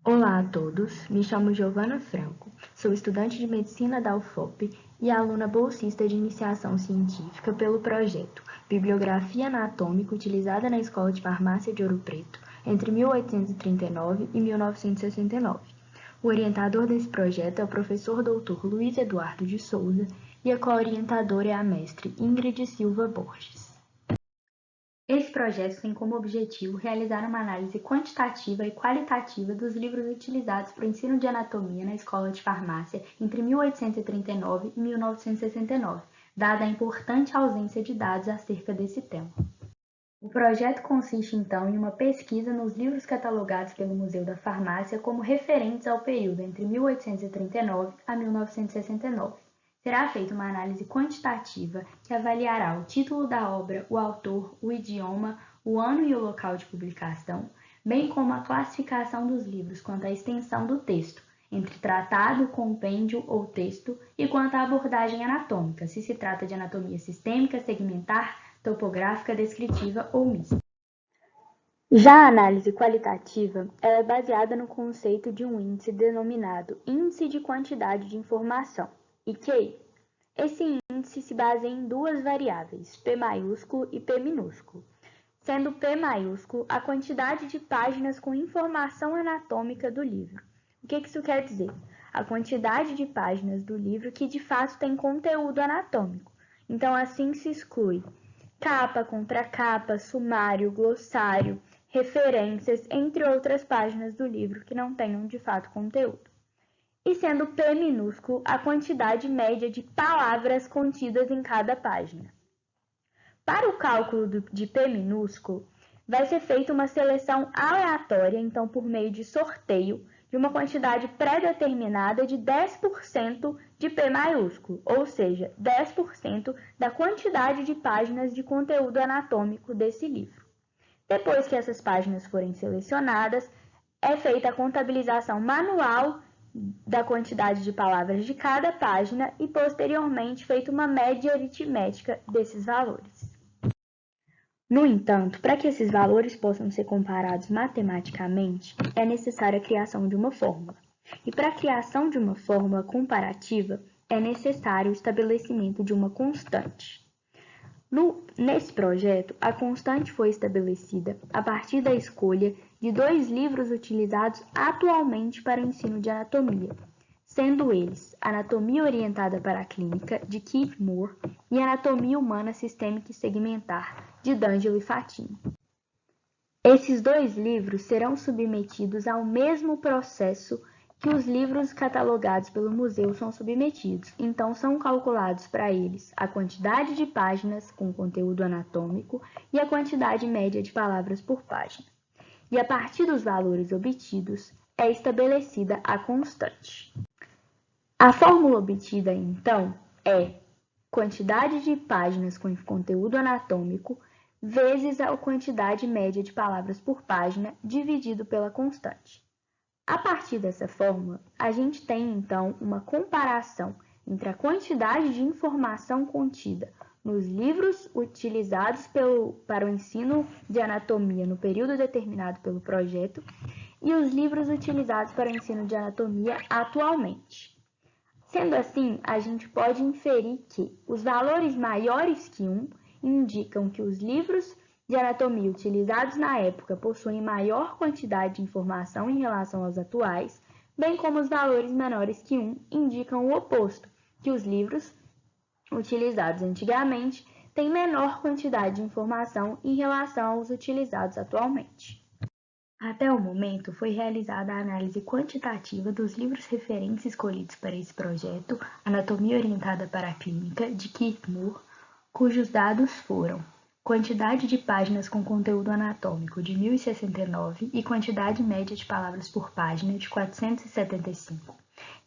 Olá a todos, me chamo Giovana Franco, sou estudante de Medicina da UFOP e aluna bolsista de iniciação científica pelo projeto Bibliografia Anatômica utilizada na Escola de Farmácia de Ouro Preto entre 1839 e 1969. O orientador desse projeto é o professor Dr. Luiz Eduardo de Souza e a co-orientadora é a mestre Ingrid Silva Borges. Esse projeto tem como objetivo realizar uma análise quantitativa e qualitativa dos livros utilizados para o ensino de anatomia na Escola de Farmácia entre 1839 e 1969, dada a importante ausência de dados acerca desse tema. O projeto consiste, então, em uma pesquisa nos livros catalogados pelo Museu da Farmácia como referentes ao período entre 1839 a 1969. Será feita uma análise quantitativa que avaliará o título da obra, o autor, o idioma, o ano e o local de publicação, bem como a classificação dos livros quanto à extensão do texto, entre tratado, compêndio ou texto, e quanto à abordagem anatômica, se se trata de anatomia sistêmica, segmentar, topográfica, descritiva ou mista. Já a análise qualitativa ela é baseada no conceito de um índice denominado Índice de Quantidade de Informação, IQI. Esse índice se baseia em duas variáveis, P maiúsculo e P minúsculo, sendo P maiúsculo a quantidade de páginas com informação anatômica do livro. O que isso quer dizer? A quantidade de páginas do livro que de fato tem conteúdo anatômico. Então, assim se exclui capa, contracapa, sumário, glossário, referências, entre outras páginas do livro que não tenham de fato conteúdo. E sendo P minúsculo a quantidade média de palavras contidas em cada página. Para o cálculo de P minúsculo, vai ser feita uma seleção aleatória, então por meio de sorteio, de uma quantidade pré-determinada de 10% de P maiúsculo, ou seja, 10% da quantidade de páginas de conteúdo anatômico desse livro. Depois que essas páginas forem selecionadas, é feita a contabilização manual da quantidade de palavras de cada página e, posteriormente, feita uma média aritmética desses valores. No entanto, para que esses valores possam ser comparados matematicamente, é necessária a criação de uma fórmula. E para a criação de uma fórmula comparativa, é necessário o estabelecimento de uma constante. Nesse projeto, a constante foi estabelecida a partir da escolha de dois livros utilizados atualmente para o ensino de anatomia, sendo eles Anatomia Orientada para a Clínica, de Keith Moore, e Anatomia Humana Sistêmica e Segmentar, de D'Angelo e Fatini. Esses dois livros serão submetidos ao mesmo processo que os livros catalogados pelo museu são submetidos, então são calculados para eles a quantidade de páginas com conteúdo anatômico e a quantidade média de palavras por página. E a partir dos valores obtidos, é estabelecida a constante. A fórmula obtida, então, é quantidade de páginas com conteúdo anatômico vezes a quantidade média de palavras por página dividido pela constante. A partir dessa fórmula, a gente tem, então, uma comparação entre a quantidade de informação contida nos livros utilizados para o ensino de anatomia no período determinado pelo projeto e os livros utilizados para o ensino de anatomia atualmente. Sendo assim, a gente pode inferir que os valores maiores que 1 indicam que os livros de anatomia utilizados na época possuem maior quantidade de informação em relação aos atuais, bem como os valores menores que 1 indicam o oposto, que os livros utilizados antigamente têm menor quantidade de informação em relação aos utilizados atualmente. Até o momento, foi realizada a análise quantitativa dos livros referentes escolhidos para esse projeto, Anatomia Orientada para a Clínica, de Keith Moore, cujos dados foram quantidade de páginas com conteúdo anatômico de 1069 e quantidade média de palavras por página de 475,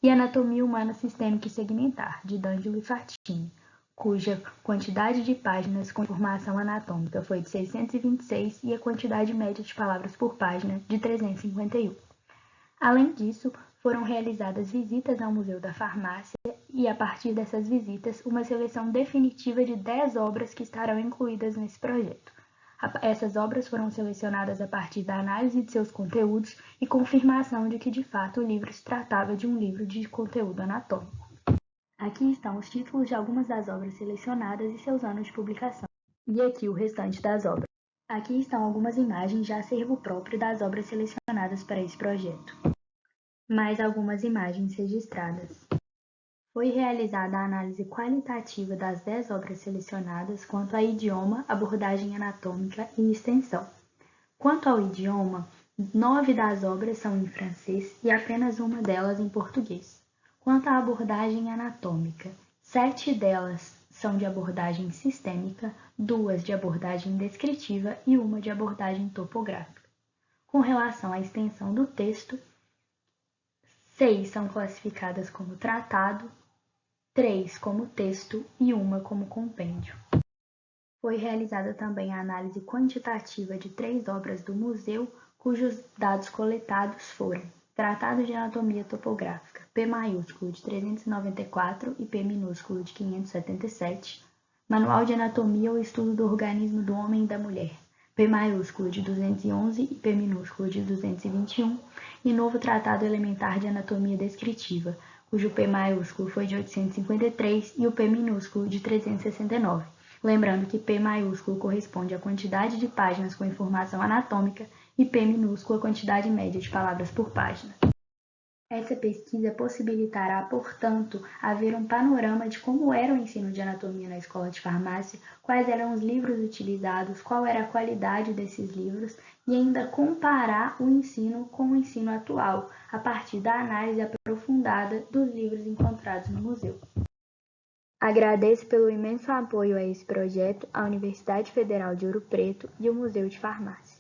e Anatomia Humana Sistêmica e Segmentar, de D'Angelo e Fatini, cuja quantidade de páginas com informação anatômica foi de 626 e a quantidade média de palavras por página de 351. Além disso, foram realizadas visitas ao Museu da Farmácia e, a partir dessas visitas, uma seleção definitiva de 10 obras que estarão incluídas nesse projeto. Essas obras foram selecionadas a partir da análise de seus conteúdos e confirmação de que, de fato, o livro se tratava de um livro de conteúdo anatômico. Aqui estão os títulos de algumas das obras selecionadas e seus anos de publicação. E aqui o restante das obras. Aqui estão algumas imagens de acervo próprio das obras selecionadas para esse projeto. Mais algumas imagens registradas. Foi realizada a análise qualitativa das 10 obras selecionadas quanto a idioma, abordagem anatômica e extensão. Quanto ao idioma, 9 das obras são em francês e apenas uma delas em português. Quanto à abordagem anatômica, 7 delas são de abordagem sistêmica, 2 de abordagem descritiva e uma de abordagem topográfica. Com relação à extensão do texto, 6 são classificadas como tratado, 3 como texto e uma como compêndio. Foi realizada também a análise quantitativa de 3 obras do museu, cujos dados coletados foram Tratado de Anatomia Topográfica, P maiúsculo de 394 e P minúsculo de 577, Manual de Anatomia ou Estudo do Organismo do Homem e da Mulher, P maiúsculo de 211 e P minúsculo de 221, e Novo Tratado Elementar de Anatomia Descritiva, cujo P maiúsculo foi de 853 e o P minúsculo de 369. Lembrando que P maiúsculo corresponde à quantidade de páginas com informação anatômica e P minúsculo à quantidade média de palavras por página. Essa pesquisa possibilitará, portanto, haver um panorama de como era o ensino de anatomia na escola de farmácia, quais eram os livros utilizados, qual era a qualidade desses livros e ainda comparar o ensino com o ensino atual, a partir da análise aprofundada dos livros encontrados no museu. Agradeço pelo imenso apoio a esse projeto a Universidade Federal de Ouro Preto e o Museu de Farmácia.